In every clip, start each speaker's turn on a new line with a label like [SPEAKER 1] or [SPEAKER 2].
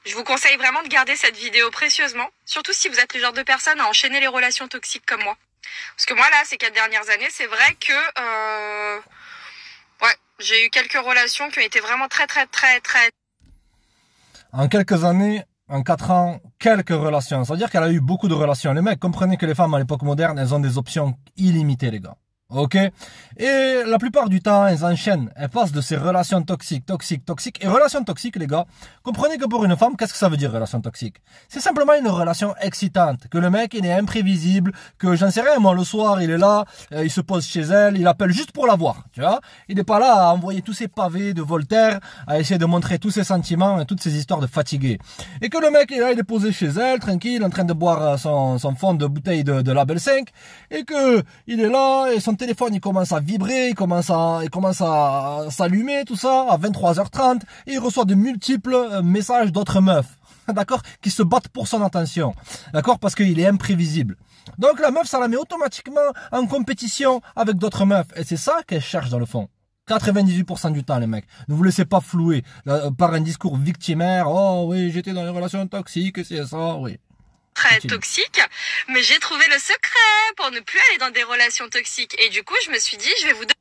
[SPEAKER 1] Je vous conseille vraiment de garder cette vidéo précieusement, surtout si vous êtes le genre de personne à enchaîner les relations toxiques comme moi. Parce que moi là, ces 4 dernières années, c'est vrai que ouais, j'ai eu quelques relations qui ont été vraiment très.
[SPEAKER 2] En quelques années, en 4 ans, quelques relations. C'est-à-dire qu'elle a eu beaucoup de relations. Les mecs, comprenez que les femmes à l'époque moderne, elles ont des options illimitées, les gars. Ok? Et la plupart du temps, elles enchaînent. Elles passent de ces relations toxiques. Et relations toxiques, les gars, comprenez que pour une femme, qu'est-ce que ça veut dire, relation toxique? C'est simplement une relation excitante. Que le mec, il est imprévisible. Que j'en sais rien, moi, le soir, il est là, il se pose chez elle, il appelle juste pour la voir. Tu vois? Il n'est pas là à envoyer tous ses pavés de Voltaire, à essayer de montrer tous ses sentiments et toutes ces histoires de fatigué. Et que le mec, il est là, il est posé chez elle, tranquille, en train de boire son fond de bouteille de Label 5. Et que il est là, et son téléphone il commence à vibrer, il commence à s'allumer, tout ça, à 23h30, et il reçoit de multiples messages d'autres meufs, d'accord, qui se battent pour son attention, d'accord, parce qu'il est imprévisible. Donc la meuf, ça la met automatiquement en compétition avec d'autres meufs, et c'est ça qu'elle cherche dans le fond. 98% du temps, les mecs. Ne vous laissez pas flouer par un discours victimaire. Oh oui, j'étais dans les relations toxiques, c'est ça, oui.
[SPEAKER 1] Très toxique, mais j'ai trouvé le secret pour ne plus aller dans des relations toxiques. Et du coup, je me suis dit, je vais vous donner...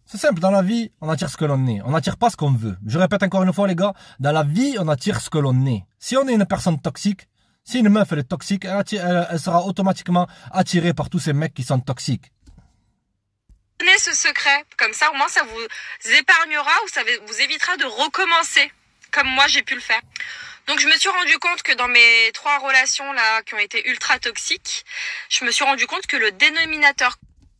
[SPEAKER 2] C'est simple, dans la vie, on attire ce que l'on est. On n'attire pas ce qu'on veut. Je répète encore une fois, les gars, dans la vie, on attire ce que l'on est. Si on est une personne toxique, si une meuf elle est toxique, elle sera automatiquement attirée par tous ces mecs qui sont toxiques.
[SPEAKER 1] Donnez ce secret, comme ça au moins ça vous épargnera ou ça vous évitera de recommencer, comme moi j'ai pu le faire. Donc je me suis rendu compte que dans mes 3 relations là qui ont été ultra toxiques, je me suis rendu compte que le dénominateur...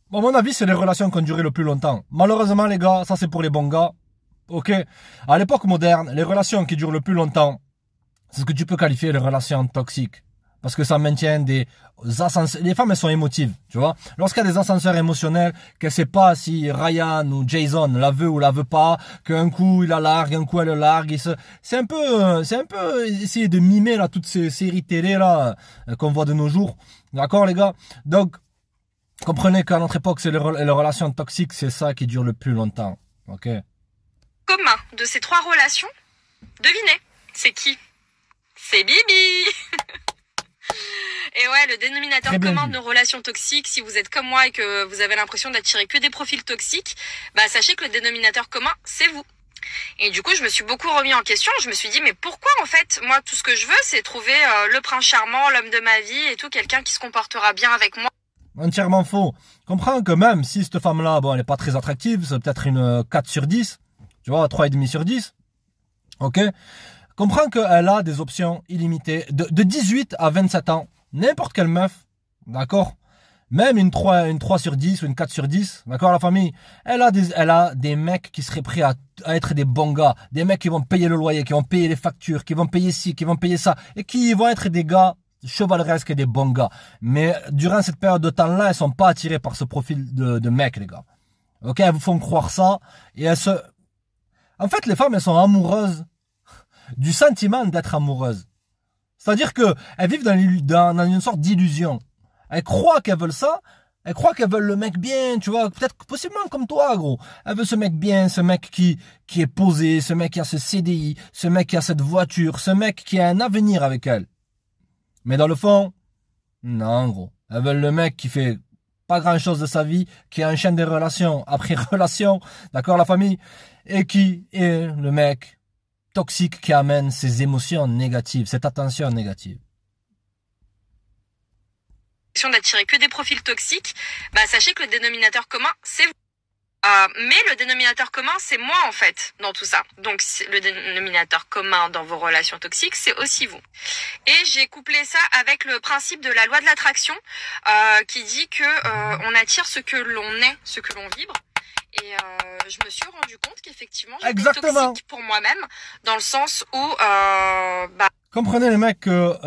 [SPEAKER 2] Bon, à mon avis, c'est les relations qui ont duré le plus longtemps. Malheureusement, les gars, ça c'est pour les bons gars. Ok. À l'époque moderne, les relations qui durent le plus longtemps, c'est ce que tu peux qualifier de relations toxiques. Parce que ça maintient des ascenseurs. Les femmes, elles sont émotives, tu vois. Lorsqu'il y a des ascenseurs émotionnels, qu'elle sait pas si Ryan ou Jason la veut ou la veut pas, qu'un coup il la largue, un coup elle le largue. C'est un peu essayer de mimer là toutes ces séries télé là qu'on voit de nos jours. D'accord, les gars? Donc, comprenez qu'à notre époque, c'est les relations toxiques, c'est ça qui dure le plus longtemps. Ok?
[SPEAKER 1] Commun de ces 3 relations, devinez, c'est qui? C'est Bibi. Et ouais, le dénominateur commun de nos relations toxiques, si vous êtes comme moi et que vous avez l'impression d'attirer que des profils toxiques, bah sachez que le dénominateur commun, c'est vous. Et du coup, je me suis beaucoup remis en question. Je me suis dit, mais pourquoi en fait, moi, tout ce que je veux, c'est trouver le prince charmant, l'homme de ma vie et tout, quelqu'un qui se comportera bien avec moi.
[SPEAKER 2] Entièrement faux. Comprends que même si cette femme-là, bon, elle n'est pas très attractive, c'est peut-être une 4 sur 10, tu vois, 3,5 sur 10, ok? Comprends qu'elle a des options illimitées de 18 à 27 ans. N'importe quelle meuf, d'accord? Même une 3 sur 10 ou une 4 sur 10, d'accord, la famille? Elle a des mecs qui seraient prêts à être des bons gars. Des mecs qui vont payer le loyer, qui vont payer les factures, qui vont payer ci, qui vont payer ça. Et qui vont être des gars chevaleresques et des bons gars. Mais durant cette période de temps-là, elles sont pas attirées par ce profil de mec, les gars. Ok? Elles vous font croire ça. Et en fait, les femmes, elles sont amoureuses du sentiment d'être amoureuses. C'est-à-dire que elles vivent dans une sorte d'illusion. Elles croient qu'elles veulent ça. Elles croient qu'elles veulent le mec bien, tu vois. Peut-être possiblement comme toi, gros. Elles veulent ce mec bien, ce mec qui est posé, ce mec qui a ce CDI, ce mec qui a cette voiture, ce mec qui a un avenir avec elle. Mais dans le fond, non, gros. Elles veulent le mec qui fait pas grand-chose de sa vie, qui enchaîne des relations après relations, d'accord, la famille, et qui est le mec toxique qui amène ces émotions négatives, cette attention négative.
[SPEAKER 1] D'attirer que des profils toxiques, bah sachez que le dénominateur commun, c'est vous. Mais le dénominateur commun, c'est moi en fait, dans tout ça. Donc le dénominateur commun dans vos relations toxiques, c'est aussi vous. Et j'ai couplé ça avec le principe de la loi de l'attraction, qui dit que on attire ce que l'on est, ce que l'on vibre. Et je me suis rendu compte qu'effectivement, j'étais toxique pour moi-même, dans le sens où
[SPEAKER 2] comprenez les mecs que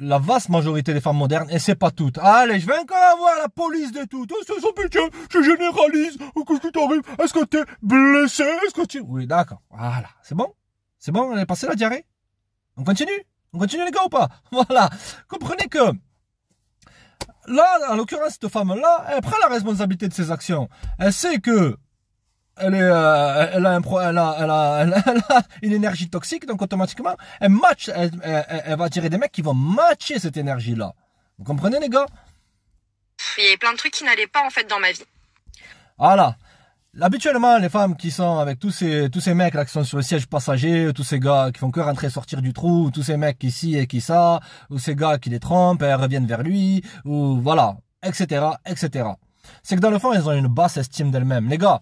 [SPEAKER 2] la vaste majorité des femmes modernes, et c'est pas toutes. Allez, je vais encore avoir la police de tout. C'est son pitié, je généralise. Qu'est-ce qui t'arrive? Est-ce que t'es blessé? Est-ce que tu... Oui, d'accord. Voilà. C'est bon? C'est bon? On est passé la diarrhée? On continue? On continue les gars ou pas? Voilà. Comprenez que là, en l'occurrence, cette femme-là, elle prend la responsabilité de ses actions. Elle sait que elle a une énergie toxique, donc automatiquement, elle va attirer des mecs qui vont matcher cette énergie-là. Vous comprenez, les gars?
[SPEAKER 1] Il y avait plein de trucs qui n'allaient pas, en fait, dans ma vie.
[SPEAKER 2] Voilà. Habituellement, les femmes qui sont avec tous ces mecs là qui sont sur le siège passager, tous ces gars qui font que rentrer et sortir du trou, tous ces mecs qui ci et qui ça, ou ces gars qui les trompent, elles reviennent vers lui, ou voilà, etc., etc. C'est que dans le fond, elles ont une basse estime d'elles-mêmes. Les gars,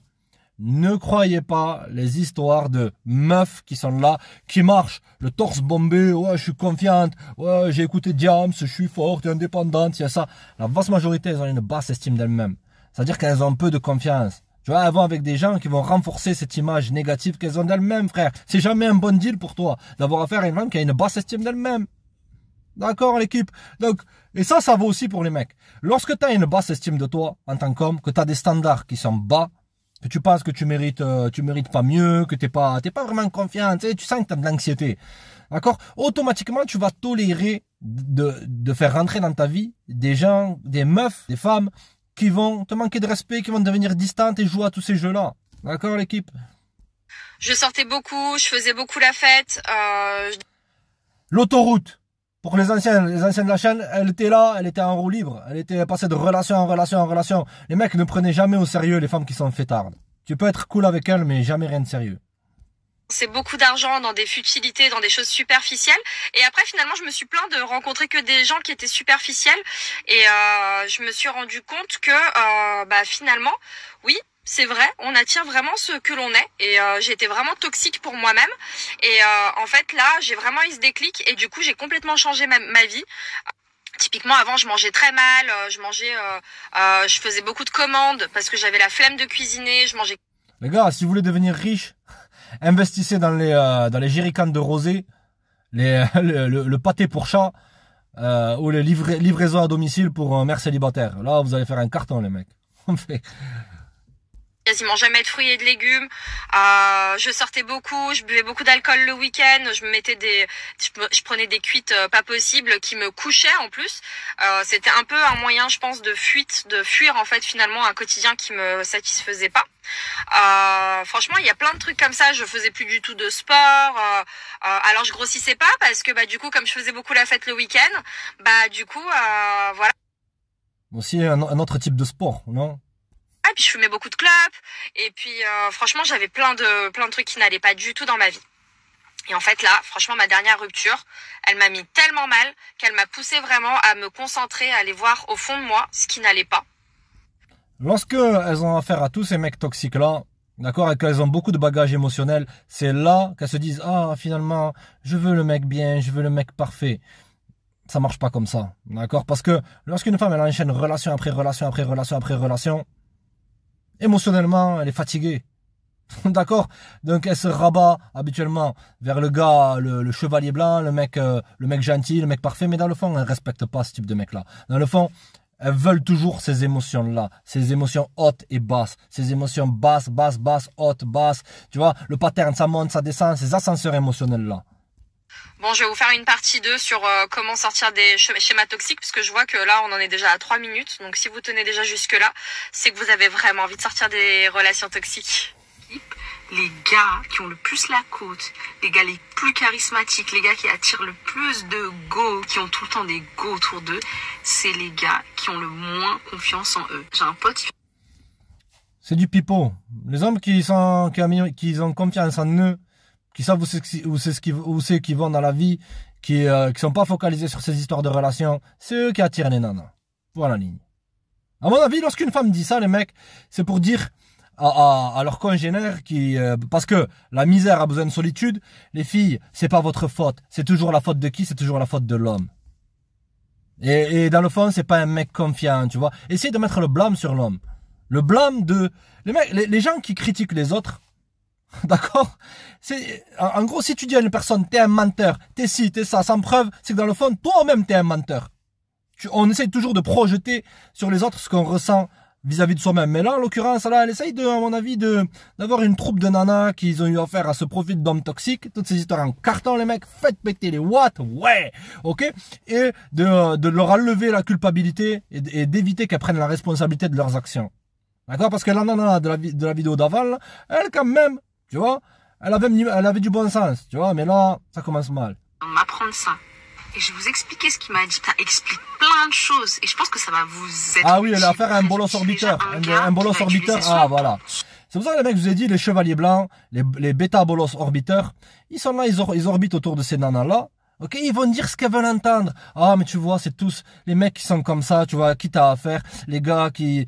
[SPEAKER 2] ne croyez pas les histoires de meufs qui sont là, qui marchent, le torse bombé, ouais, je suis confiante, ouais, j'ai écouté Diams, je suis forte et indépendante, il y a ça. La vaste majorité, elles ont une basse estime d'elles-mêmes. C'est-à-dire qu'elles ont peu de confiance. Tu vois, elles vont avec des gens qui vont renforcer cette image négative qu'elles ont d'elles-mêmes, frère. C'est jamais un bon deal pour toi d'avoir affaire à une femme qui a une basse estime d'elle-même. D'accord, l'équipe? Donc, et ça vaut aussi pour les mecs. Lorsque tu as une basse estime de toi, en tant qu'homme, que tu as des standards qui sont bas, que tu penses que tu mérites pas mieux, que t'es pas vraiment confiant, tu sens que tu as de l'anxiété. D'accord? Automatiquement, tu vas tolérer de faire rentrer dans ta vie des gens, des meufs, des femmes, qui vont te manquer de respect, qui vont devenir distantes et jouer à tous ces jeux-là. D'accord, l'équipe?
[SPEAKER 1] Je sortais beaucoup, je faisais beaucoup la fête.
[SPEAKER 2] L'autoroute. Pour les anciens de la chaîne, elle était là, elle était en roue libre. Elle était passée de relation en relation en relation. Les mecs ne prenaient jamais au sérieux les femmes qui sont fêtardes. Tu peux être cool avec elles, mais jamais rien de sérieux.
[SPEAKER 1] C'est beaucoup d'argent dans des futilités, dans des choses superficielles. Et après, finalement, je me suis plaint de rencontrer que des gens qui étaient superficiels. Et je me suis rendu compte que, finalement, oui, c'est vrai, on attire vraiment ce que l'on est. Et j'étais vraiment toxique pour moi-même. Et en fait, là, j'ai vraiment eu ce déclic. Et du coup, j'ai complètement changé ma vie. Typiquement, avant, je mangeais très mal. Je faisais beaucoup de commandes parce que j'avais la flemme de cuisiner. Je mangeais...
[SPEAKER 2] Les gars, si vous voulez devenir riche, investissez dans les jerrycans de rosé, le pâté pour chat, ou les livraisons à domicile pour mère célibataire. Là, vous allez faire un carton, les mecs. On fait...
[SPEAKER 1] quasiment jamais de fruits et de légumes. Je sortais beaucoup, je buvais beaucoup d'alcool le week-end, je prenais des cuites pas possibles qui me couchaient en plus. C'était un peu un moyen, je pense, de fuir en fait finalement un quotidien qui me satisfaisait pas. Franchement, il y a plein de trucs comme ça. Je faisais plus du tout de sport. Alors je grossissais pas parce que du coup, comme je faisais beaucoup la fête le week-end, voilà.
[SPEAKER 2] Aussi un autre type de sport, non?
[SPEAKER 1] Et puis je fumais beaucoup de clopes. Et puis franchement, j'avais plein de trucs qui n'allaient pas du tout dans ma vie. Et en fait là, franchement, ma dernière rupture, elle m'a mis tellement mal qu'elle m'a poussé vraiment à me concentrer, à aller voir au fond de moi ce qui n'allait pas.
[SPEAKER 2] Lorsque elles ont affaire à tous ces mecs toxiques là, d'accord, et qu'elles ont beaucoup de bagages émotionnels, c'est là qu'elles se disent, ah, finalement, je veux le mec bien, je veux le mec parfait. Ça marche pas comme ça, d'accord? Parce que lorsqu'une femme, elle enchaîne relation après relation après relation après relation, émotionnellement, elle est fatiguée. D'accord? Donc elle se rabat habituellement vers le gars, le chevalier blanc, le mec gentil, le mec parfait, mais dans le fond, elle respecte pas ce type de mec-là. Dans le fond, elles veulent toujours ces émotions-là, ces émotions hautes et basses, ces émotions basses, basses, basses, hautes, basses. Tu vois, le pattern, ça monte, ça descend, ces ascenseurs émotionnels-là.
[SPEAKER 1] Bon, je vais vous faire une partie 2 sur comment sortir des schémas toxiques, parce que je vois que là, on en est déjà à 3 minutes. Donc, si vous tenez déjà jusque-là, c'est que vous avez vraiment envie de sortir des relations toxiques.
[SPEAKER 3] Les gars qui ont le plus la côte, les gars les plus charismatiques, les gars qui attirent le plus de go, qui ont tout le temps des go autour d'eux, c'est les gars qui ont le moins confiance en eux. J'ai un pote...
[SPEAKER 2] C'est du pipeau. Les hommes qui ont confiance en eux, qui savent où c'est qu'ils vont dans la vie, qui sont pas focalisés sur ces histoires de relations, c'est eux qui attirent les nanas. Voilà la ligne. À mon avis, lorsqu'une femme dit ça, les mecs, c'est pour dire à leurs congénères parce que la misère a besoin de solitude, les filles, c'est pas votre faute. C'est toujours la faute de qui? C'est toujours la faute de l'homme. Et dans le fond, c'est pas un mec confiant, tu vois. Essayez de mettre le blâme sur l'homme. Le blâme de... Les gens qui critiquent les autres, d'accord? En gros, si tu dis à une personne, t'es un menteur, t'es ci, t'es ça, sans preuve, c'est que dans le fond, toi-même, t'es un menteur. On essaye toujours de projeter sur les autres ce qu'on ressent vis-à-vis de soi-même. Mais là, en l'occurrence, là, elle essaye à mon avis, d'avoir une troupe de nanas qui ont eu affaire à ce profil d'hommes toxiques. Toutes ces histoires en carton, les mecs, faites péter les watts, ouais, ok? Et de leur enlever la culpabilité et d'éviter qu'elles prennent la responsabilité de leurs actions. D'accord? Parce que la nana de la vidéo d'avant, elle quand même, tu vois, elle avait du bon sens, tu vois, mais là, ça commence mal.
[SPEAKER 3] On m'apprendre ça. Et je vais vous expliquer ce qu'il m'a dit. Ça explique plein de choses. Et je pense que ça va vous être
[SPEAKER 2] Ah oui, elle a
[SPEAKER 3] utile.
[SPEAKER 2] affaire à un bolos orbiteur. Un bolos
[SPEAKER 3] qui va
[SPEAKER 2] orbiteur,
[SPEAKER 3] utiliser
[SPEAKER 2] ah
[SPEAKER 3] son
[SPEAKER 2] voilà. C'est pour ça que les mecs, je vous ai dit, les chevaliers blancs, les bêta bolos orbiteurs, ils sont là, ils orbitent autour de ces nanas-là. Ok, ils vont dire ce qu'elles veulent entendre. Ah, mais tu vois, c'est tous les mecs qui sont comme ça, tu vois, qui t'as à faire. Les gars qui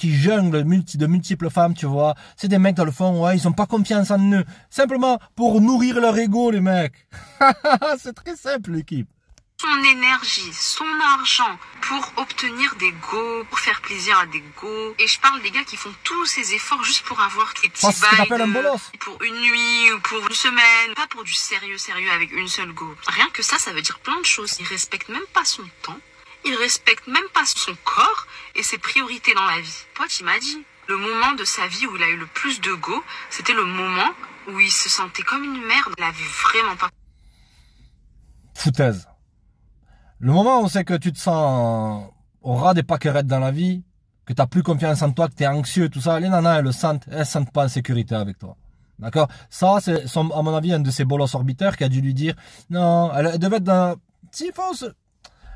[SPEAKER 2] junglent de multiples femmes, tu vois. C'est des mecs dans le fond, ouais, ils ont pas confiance en eux. Simplement pour nourrir leur ego, les mecs. C'est très simple, l'équipe.
[SPEAKER 3] Son énergie, son argent pour obtenir des go, pour faire plaisir à des go. Et je parle des gars qui font tous ces efforts juste pour avoir des petits bails
[SPEAKER 2] un bolos.
[SPEAKER 3] pour une nuit ou pour une semaine. Pas pour du sérieux avec une seule go. Rien que ça veut dire plein de choses. Il respecte même pas son temps. Il respecte même pas son corps et ses priorités dans la vie. Pote, il m'a dit, le moment de sa vie où il a eu le plus de go, c'était le moment où il se sentait comme une merde. Il avait vraiment pas...
[SPEAKER 2] Foutaise. Le moment où c'est que tu te sens au ras des pâquerettes dans la vie, que tu n'as plus confiance en toi, que tu es anxieux, tout ça, les nanas, elles se sentent pas en sécurité avec toi. D'accord? Ça, c'est, à mon avis, un de ces bolos orbiteurs qui a dû lui dire, non, elle devait être dans, s'il faut,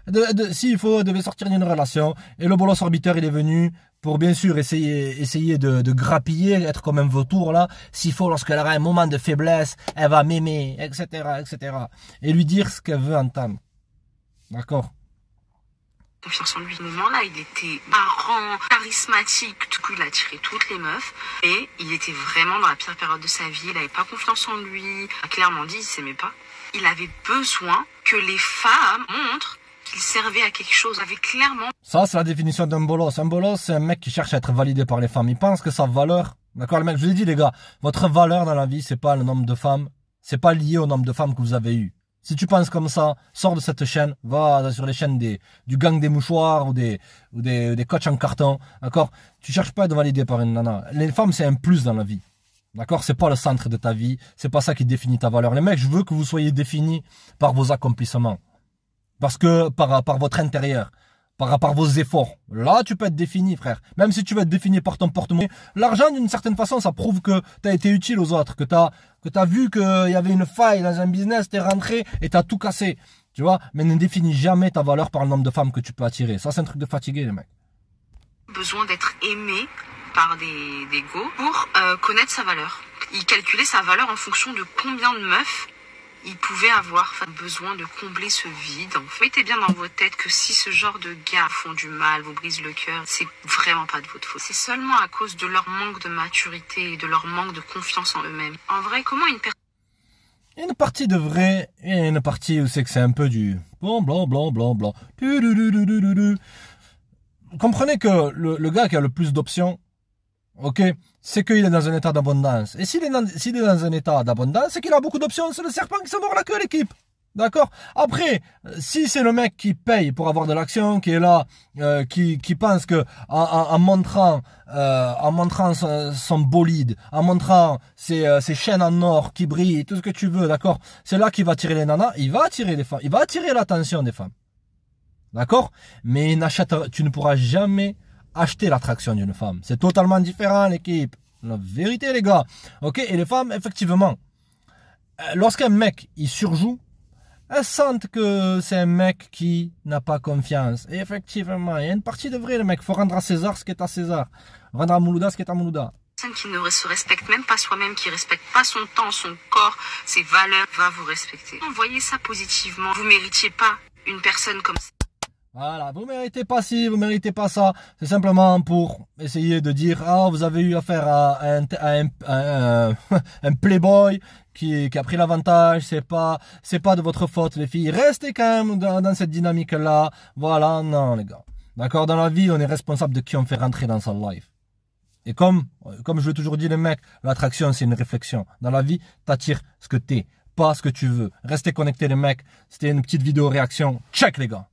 [SPEAKER 2] elle devait sortir d'une relation, et le bolos orbiteur, il est venu pour, bien sûr, essayer de grappiller, être comme un vautour, là. S'il faut, lorsqu'elle aura un moment de faiblesse, elle va m'aimer, etc., etc. Et lui dire ce qu'elle veut entendre. D'accord.
[SPEAKER 3] Confiance en lui. À ce moment-là, il était marrant, charismatique. Du coup, il a attiré toutes les meufs. Et il était vraiment dans la pire période de sa vie. Il n'avait pas confiance en lui. Il a clairement dit, il s'aimait pas. Il avait besoin que les femmes montrent qu'il servait à quelque chose. Il avait clairement...
[SPEAKER 2] Ça, c'est la définition d'un bolos. Un bolos, c'est un mec qui cherche à être validé par les femmes. Il pense que sa valeur... D'accord, les mecs, je vous ai dit, les gars, votre valeur dans la vie, c'est pas le nombre de femmes. C'est pas lié au nombre de femmes que vous avez eues. Si tu penses comme ça, sors de cette chaîne, va sur les chaînes du gang des mouchoirs ou des coachs en carton, d'accord? Tu cherches pas à être validé par une nana. Les femmes, c'est un plus dans la vie, d'accord? C'est pas le centre de ta vie, c'est pas ça qui définit ta valeur. Les mecs, je veux que vous soyez définis par vos accomplissements, parce que par votre intérieur, par vos efforts. Là, tu peux être défini, frère. Même si tu veux être défini par ton porte-monnaie, l'argent, d'une certaine façon, ça prouve que tu as été utile aux autres, que tu as vu qu'il y avait une faille dans un business, tu es rentré et tu as tout cassé. Tu vois? Mais ne définis jamais ta valeur par le nombre de femmes que tu peux attirer. Ça, c'est un truc de fatigué, les mecs.
[SPEAKER 3] Besoin d'être aimé par des go pour connaître sa valeur. Il calculait sa valeur en fonction de combien de meufs il pouvait avoir besoin de combler ce vide. Mettez bien dans votre tête que si ce genre de gars font du mal, vous brisent le cœur, c'est vraiment pas de votre faute. C'est seulement à cause de leur manque de maturité et de leur manque de confiance en eux-mêmes. En vrai, comment une personne...
[SPEAKER 2] Il y a une partie de vrai et une partie où c'est que c'est un peu du blanc. Comprenez que le gars qui a le plus d'options, ok, c'est qu'il est dans un état d'abondance. Et s'il est dans un état d'abondance, c'est qu'il a beaucoup d'options. C'est le serpent qui se mord la queue, l'équipe. D'accord? Après, si c'est le mec qui paye pour avoir de l'action, qui est là, qui pense que en montrant son bolide, en montrant ses chaînes en or qui brillent, tout ce que tu veux, d'accord? C'est là qu'il va attirer les nanas. Il va attirer les femmes. Il va attirer l'attention des femmes. D'accord? Mais tu ne pourras jamais acheter l'attraction d'une femme. C'est totalement différent, l'équipe. La vérité, les gars. Ok? Et les femmes, effectivement, lorsqu'un mec, il surjoue, elles sentent que c'est un mec qui n'a pas confiance. Et effectivement, il y a une partie de vrai, le mec. Il faut rendre à César ce qui est à César. Rendre à Moulouda ce qui est à Moulouda.
[SPEAKER 3] Qui ne se respecte même pas soi-même, qui respecte pas son temps, son corps, ses valeurs, va vous respecter. Voyez ça positivement. Vous méritiez pas une personne comme ça.
[SPEAKER 2] Voilà, vous méritez pas ci, vous méritez pas ça. C'est simplement pour essayer de dire, ah, vous avez eu affaire à un playboy qui a pris l'avantage, c'est pas de votre faute, les filles. Restez quand même dans cette dynamique-là. Voilà, non, les gars. D'accord? Dans la vie, on est responsable de qui on fait rentrer dans sa life. Et comme je l'ai toujours dit, les mecs, l'attraction, c'est une réflexion. Dans la vie, t'attires ce que t'es, pas ce que tu veux. Restez connectés, les mecs. C'était une petite vidéo réaction. Check, les gars.